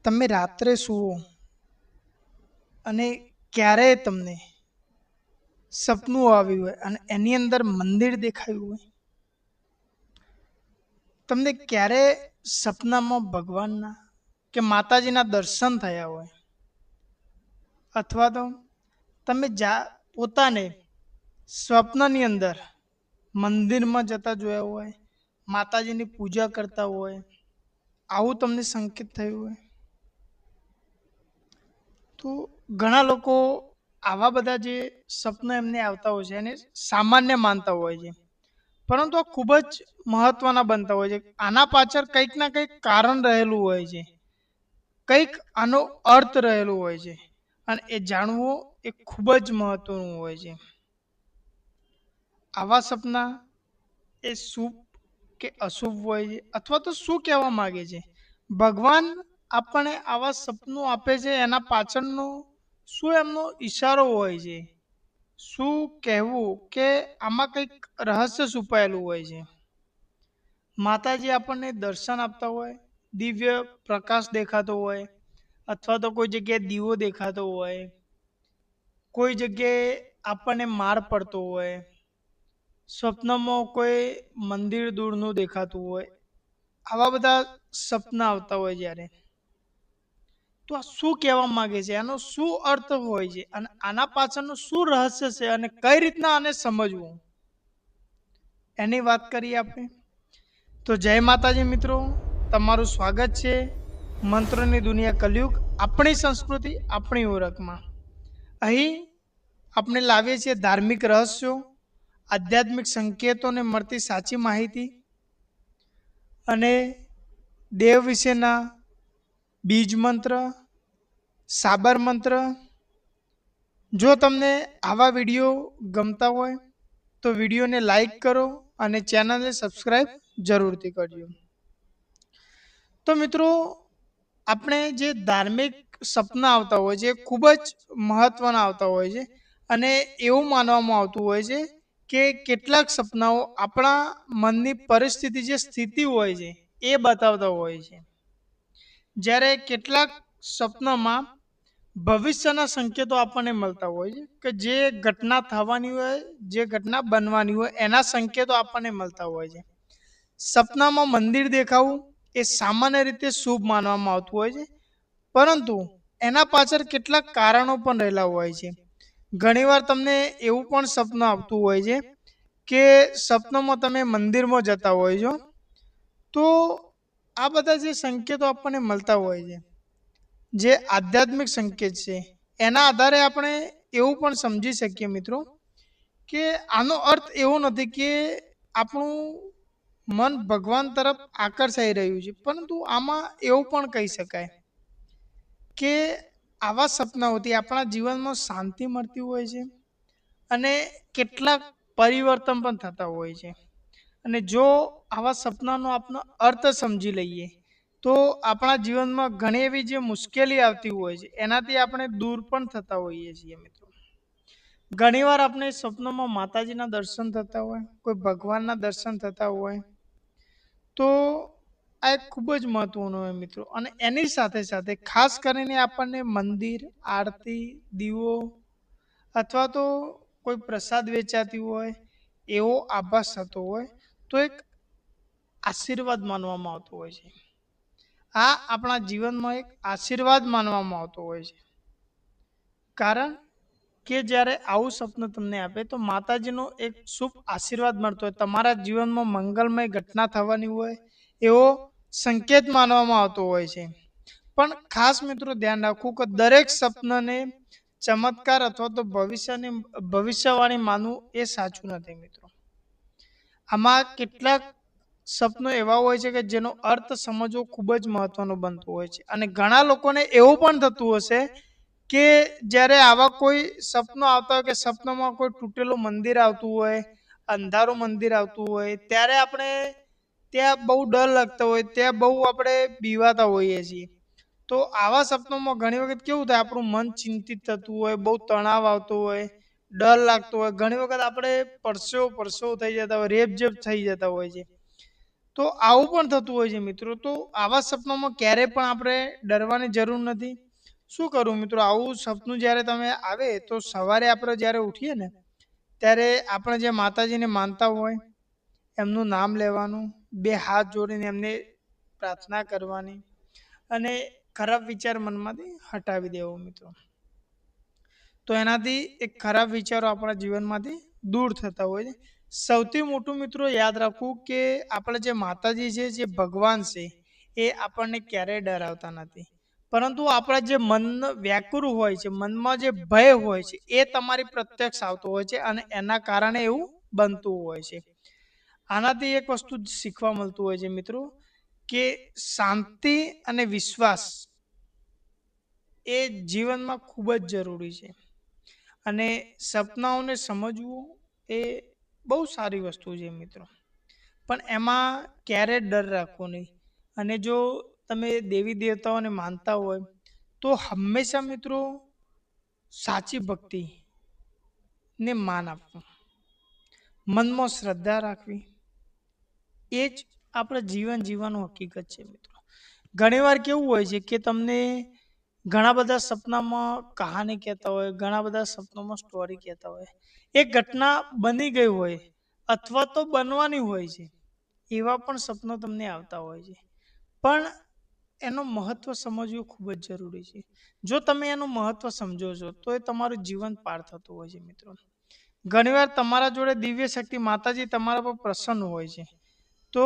તમે રાત્રે સૂવો અને ક્યારેય તમને સપનું આવ્યું હોય અને એની અંદર મંદિર દેખાયું હોય, તમને ક્યારે સપનામાં ભગવાનના કે માતાજીના દર્શન થયા હોય, અથવા તો તમે પોતાને સ્વપ્નની અંદર મંદિરમાં જતા જોયા હોય, માતાજીની પૂજા કરતા હોય, આવું તમને સંકેત થયું હોય, તો ઘણા લોકો આવા બધા જે સપના એમને આવતા હોય છે એને સામાન્ય માનતા હોય છે, પરંતુ આ ખૂબ જ મહત્વના બનતા હોય છે. આના પાછળ કંઈક ના કંઈક કારણ રહેલું હોય છે, કંઈક આનો અર્થ રહેલો હોય છે, અને એ જાણવું એ ખૂબ જ મહત્વનું હોય છે. આવા સપના એ શુભ કે અશુભ હોય છે, અથવા તો શું કહેવા માંગે છે ભગવાન આપણને આવા સપનું આપે છે, એના પાછળનો શું એમનો ઈશારો હોય છે, શું કહેવું કે આમાં કંઈક રહસ્ય છુપાયેલું હોય છે. માતાજી આપણને દર્શન આપતા હોય, દિવ્ય પ્રકાશ દેખાતો હોય, અથવા તો કોઈ જગ્યાએ દીવો દેખાતો હોય, કોઈ જગ્યાએ આપણને માર પડતો હોય, સ્વપ્નમાં કોઈ મંદિર દૂરનું દેખાતું હોય, આવા બધા સપના આવતા હોય જ્યારે, તો આ શું કહેવા માંગે છે, આનો શું અર્થ હોય છે, અને આના પાછળનું શું રહસ્ય છે, અને કઈ રીતના આને સમજવું, એની વાત કરીએ આપણે. તો જય માતાજી મિત્રો, તમારું સ્વાગત છે મંત્રોની દુનિયા કલયુગ, આપણી સંસ્કૃતિ આપણી ઓળખમાં. અહીં આપણે લાવીએ છીએ ધાર્મિક રહસ્યો, આધ્યાત્મિક સંકેતોને મળતી સાચી માહિતી અને દેવ વિશેના બીજ મંત્ર, સાબર મંત્ર. જો તમને આવા વિડીયો ગમતા હોય તો વિડીયોને લાઈક કરો અને ચેનલને સબસ્ક્રાઈબ જરૂરથી કરજો. તો મિત્રો, આપણે જે ધાર્મિક સપના આવતા હોય છે ખૂબ જ મહત્વના આવતા હોય છે, અને એવું માનવામાં આવતું હોય છે કે કેટલાક સપનાઓ આપણા મનની પરિસ્થિતિ જે સ્થિતિ હોય છે એ બતાવતા હોય છે, જ્યારે કેટલાક સપનામાં ભવિષ્યના સંકેતો આપણને મળતા હોય છે કે જે ઘટના થવાની હોય, જે ઘટના બનવાની હોય એના સંકેતો આપણને મળતા હોય છે. સપનામાં મંદિર દેખાવું એ સામાન્ય રીતે શુભ માનવામાં આવતું હોય છે, પરંતુ એના પાછળ કેટલાક કારણો પણ રહેલા હોય છે. ઘણીવાર તમને એવું પણ સપનું આવતું હોય છે કે સપનામાં તમે મંદિરમાં જતા હોય છો, તો આ બધા જે સંકેતો આપણને મળતા હોય છે, જે આધ્યાત્મિક સંકેત છે, એના આધારે આપણે એવું પણ સમજી શકીએ મિત્રો કે આનો અર્થ એવો નથી કે આપણું મન ભગવાન તરફ આકર્ષાઈ રહ્યું છે, પરંતુ આમાં એવું પણ કહી શકાય કે આવા સપનાઓથી આપણા જીવનમાં શાંતિ મળતી હોય છે, અને કેટલાક પરિવર્તન પણ થતા હોય છે. અને જો આવા સપનાનો આપણો અર્થ સમજી લઈએ તો આપણા જીવનમાં ઘણી એવી જે મુશ્કેલી આવતી હોય છે એનાથી આપણે દૂર પણ થતા હોઈએ છીએ મિત્રો. ઘણીવાર આપણે સ્વપ્નમાં માતાજીના દર્શન થતા હોય, કોઈ ભગવાનના દર્શન થતા હોય, તો આ એક ખૂબ જ મહત્વનું હોય મિત્રો. અને એની સાથે સાથે ખાસ કરીને આપણને મંદિર, આરતી, દીવો અથવા તો કોઈ પ્રસાદ વેચાતી હોય એવો આભાસ થતો હોય તો એક આશીર્વાદ માનવામાં આવતો હોય છે. આ આપણા જીવનમાં એક આશીર્વાદ માનવામાં આવતો હોય છે, કારણ કે જ્યારે આવું સપનું તમને આપે તો માતાજીનો એક શુભ આશીર્વાદ મળતો હોય, તમારા જીવનમાં મંગલમય ઘટના થવાની હોય એવો સંકેત માનવામાં આવતો હોય છે. પણ ખાસ મિત્રો ધ્યાન રાખવું કે દરેક સપનાને ચમત્કાર અથવા તો ભવિષ્યવાણી માનવું એ સાચું નથી મિત્રો. આમાં કેટલાક સપનો એવા હોય છે કે જેનો અર્થ સમજવો ખૂબ જ મહત્વનો બનતો હોય છે, અને ઘણા લોકોને એવું પણ થતું હશે કે જ્યારે આવા કોઈ સપનો આવતા હોય કે સપનામાં કોઈ તૂટેલું મંદિર આવતું હોય, અંધારું મંદિર આવતું હોય, ત્યારે આપણે ત્યાં બહુ ડર લાગતો હોય, ત્યાં બહુ આપણે બીવાતા હોઈએ છીએ. તો આવા સપનામાં ઘણી વખત કેવું થાય, આપણું મન ચિંતિત થતું હોય, બહુ તણાવ આવતો હોય, ડર લાગતો હોય, ઘણી વખત આપણે પરસેવો થઈ જતા હોય, રેબઝેબ થઈ જતા હોય છે. તો આવું પણ થતું હોય છે મિત્રો. તો આવા સપનામાં ક્યારેય પણ આપણે ડરવાની જરૂર નથી. શું કરવું મિત્રો, આવું સપનું જ્યારે તમે આવે તો સવારે આપણે જ્યારે ઉઠીએ ને ત્યારે આપણે જે માતાજીને માનતા હોય એમનું નામ લેવાનું, બે હાથ જોડીને એમને પ્રાર્થના કરવાની અને ખરાબ વિચાર મનમાંથી હટાવી દેવો મિત્રો. તો એનાથી એક ખરાબ વિચારો આપણા જીવનમાંથી દૂર થતા હોય છે. સૌથી મોટું મિત્રો યાદ રાખવું કે આપણે જે માતાજી છે, જે ભગવાન છે, એ આપણને ક્યારેય ડરાવતા નથી, પરંતુ આપણા જે મન વ્યાકુળ હોય છે, મનમાં જે ભય હોય છે, એ તમારી પ્રત્યક્ષ આવતો હોય છે અને એના કારણે એવું બનતું હોય છે. આનાથી એક વસ્તુ શીખવા મળતું હોય છે મિત્રો કે શાંતિ અને વિશ્વાસ એ જીવનમાં ખૂબ જ જરૂરી છે અને સપનાઓને સમજવું એ બહુ સારી વસ્તુ છે મિત્રો. પણ એમાં ક્યારેય ડર રાખવો નહીં. અને જો તમે દેવી દેવતાઓને માનતા હોય તો હંમેશા મિત્રો સાચી ભક્તિ ને માન આપવું, મનમાં શ્રદ્ધા રાખવી, એ જ આપણે જીવન જીવવાનું હકીકત છે મિત્રો. ઘણીવાર કેવું હોય છે કે તમને ઘણા બધા સપનામાં કહાની કહેતા હોય, ઘણા બધા સપનામાં સ્ટોરી કહેતા હોય, એ ઘટના બની ગઈ હોય અથવા તો બનવાની હોય છે, એવા પણ સપનો તમને આવતા હોય છે. પણ એનું મહત્વ સમજવું ખૂબ જ જરૂરી છે. જો તમે એનું મહત્વ સમજો છો તો એ તમારું જીવન પાર થતું હોય છે મિત્રો. ઘણીવાર તમારા જોડે દિવ્ય શક્તિ માતાજી તમારા પર પ્રસન્ન હોય છે. તો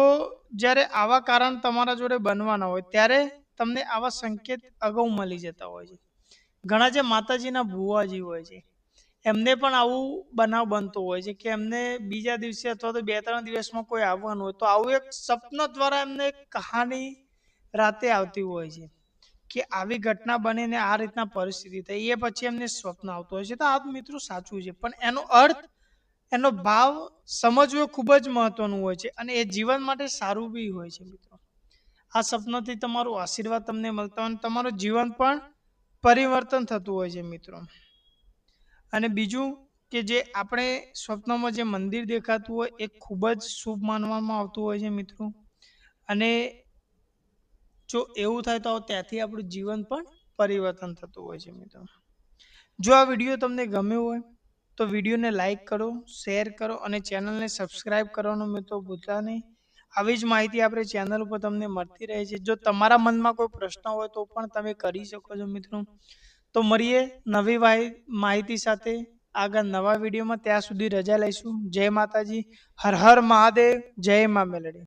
જ્યારે આવા કારણ તમારા જોડે બનવાના હોય ત્યારે તમને આવા સંકેત અગાઉ મળી જતા હોય છે. ઘણા જે માતાજીના ભુવાજી હોય છે એમને પણ આવું બનાવ બનતો હોય છે કે એમને બીજા દિવસે અથવા તો 2-3 દિવસમાં કોઈ આવવાનું હોય તો આવું એક સપના દ્વારા એમને એક કહાની રાતે આવતી હોય છે કે આવી ઘટના બનીને આ રીતના પરિસ્થિતિ થઈ, એ પછી એમને સ્વપ્ન આવતું હોય છે. તો આ મિત્રો સાચું છે, પણ એનો અર્થ, એનો ભાવ સમજવો ખૂબ જ મહત્વનું હોય છે અને એ જીવન માટે સારું બી હોય છે મિત્રો. આ સપનાથી તમારું આશીર્વાદ તમને મળતા હોય, તમારું જીવન પણ પરિવર્તન થતું હોય છે મિત્રો. અને બીજું કે જે આપણે સ્વપ્નમાં જે મંદિર દેખાતું હોય એ ખૂબ જ શુભ માનવામાં આવતું હોય છે મિત્રો. અને જો એવું થાય તો ત્યાંથી આપણું જીવન પણ પરિવર્તન થતું હોય છે મિત્રો. જો આ વિડીયો તમને ગમ્યો હોય તો વિડીયોને લાઈક કરો, શેર કરો અને ચેનલને સબસ્ક્રાઈબ કરવાનું મિત્રો ભૂલતા નહીં. આવી જ માહિતી આપણે ચેનલ ઉપર તમને મળતી રહે છે. જો તમારા મનમાં કોઈ પ્રશ્ન હોય તો પણ તમે કરી શકો છો મિત્રો. તો મળીએ નવી માહિતી સાથે આગળ નવા વિડીયોમાં. ત્યાં સુધી રજા લઈશું. જય માતાજી, હર હર મહાદેવ, જય મા મેલડી.